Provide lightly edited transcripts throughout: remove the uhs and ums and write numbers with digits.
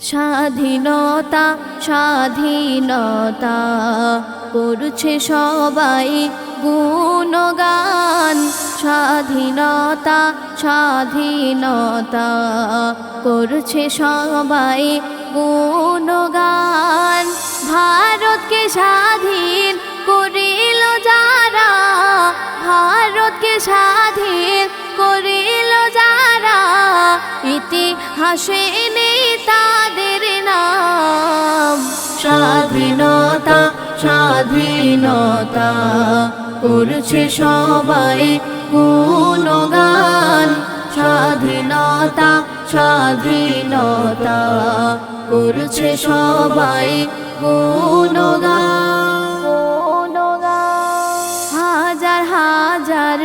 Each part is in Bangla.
স্বাধীনতা স্বাধীনতা করছে সবাই গুণগান। স্বাধীনতা স্বাধীনতা করছে সবাই গুণগান। ভারতকে স্বাধীন করিল যারা, ভারতকে স্বাধীন করিল যারা, ইতিহাসে নেই তাদের নাম। স্বাধীনতা স্বাধীনতা করছে সবাই গুণগান। স্বাধীনতা স্বাধীনতা করছে সবাই গুণগান। হাজার হাজার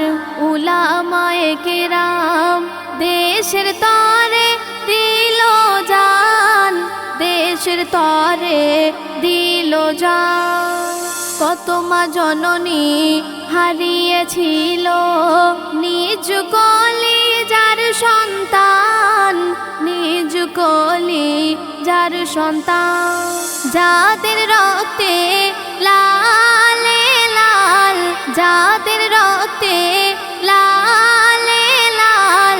উলামায়ে কেরাম দেশের তরে দিল জান, দেশের তরে দিল জান। কত মা জননী হারিয়েছিল নিজ কলিজার সন্তান, নিজ কলিজার সন্তান। যাদের রক্তে লালে লাল, যাদের রক্তে লালে লাল,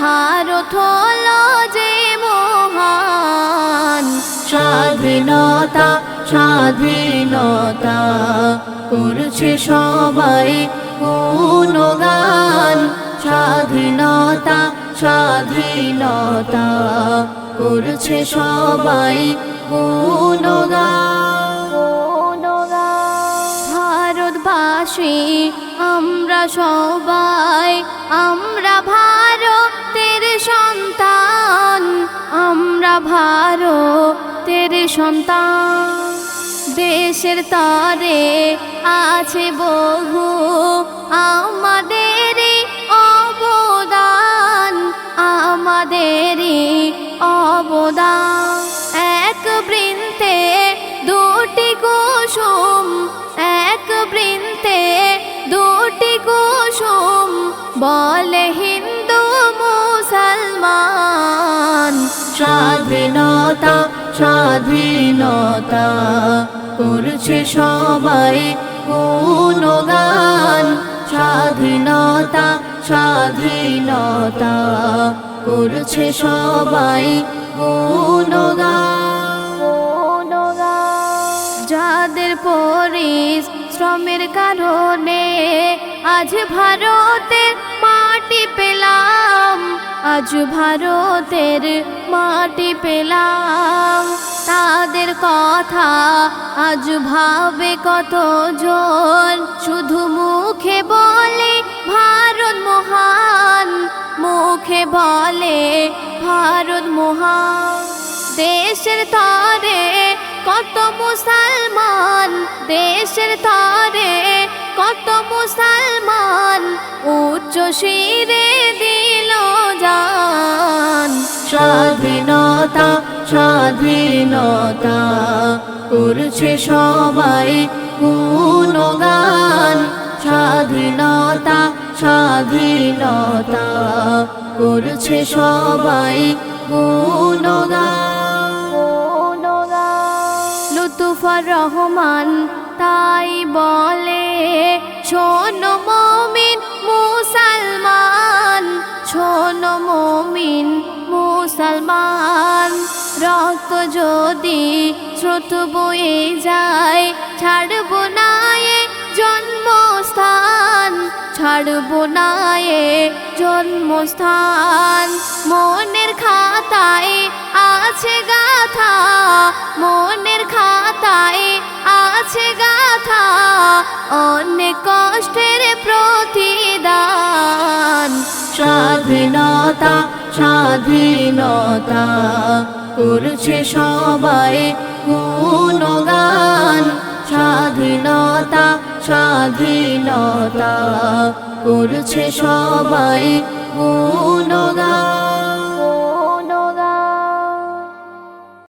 ভারত হলো যে মহান। স্বাধীনতা স্বাধীনতা করছে সবাই গুণগান। স্বাধীনতা স্বাধীনতা করছে সবাই গুণগান। ভারতবাসী আমরা সবাই, আমরা ভারতের সন্তান, আমরা ভারতের সন্তান। দেশের তরে আছে বহু আমাদেরই অবদান, আমাদেরই অবদান। এক বৃন্তে দুটি কুসুম, এক বৃন্তে দুটি কুসুম, বলে হিন্দু মুসলমান। স্বাধীনতা স্বাধীনতা করছে সবাই গুণগান। স্বাধীনতা স্বাধীনতা করছে সবাই গুণগান। যাদের পরিশ্রমের কারণে আজ ভারতের মাটি পেলাম, আজ ভারতের মাটি পেলাম। তাদের কথা আজ ভাবে কতজন, শুধু মুখে বলে ভারত মহান, মুখে বলে ভারত মহান। দেশের তরে কত মুসলমান, দেশের তরে কত মুসলমান, উচ্চ শিরে দিল জান। স্বাধীনতা স্বাধীনতা করছে সবাই গুণগান। স্বাধীনতা স্বাধীনতা করছে সবাই গুণগান। লুৎফর রহমান তাই বলে, শোনো মুমিন মুসলমান, শোনো মুমিন মুসলমান। রক্ত যদি স্রোত বয়ে যায়, ছাড়ব না এ জন্মস্থান, ছাড়ব না এ জন্মস্থান। মনের খাতায় আছে গাথা, মনের খাতায় আছে গাথা, অনেক কষ্টের প্রতিদান। স্বাধীনতা স্বাধীনতা করছে সবাই গুণগান। স্বাধীনতা স্বাধীনতা করছে সবাই গুণগান।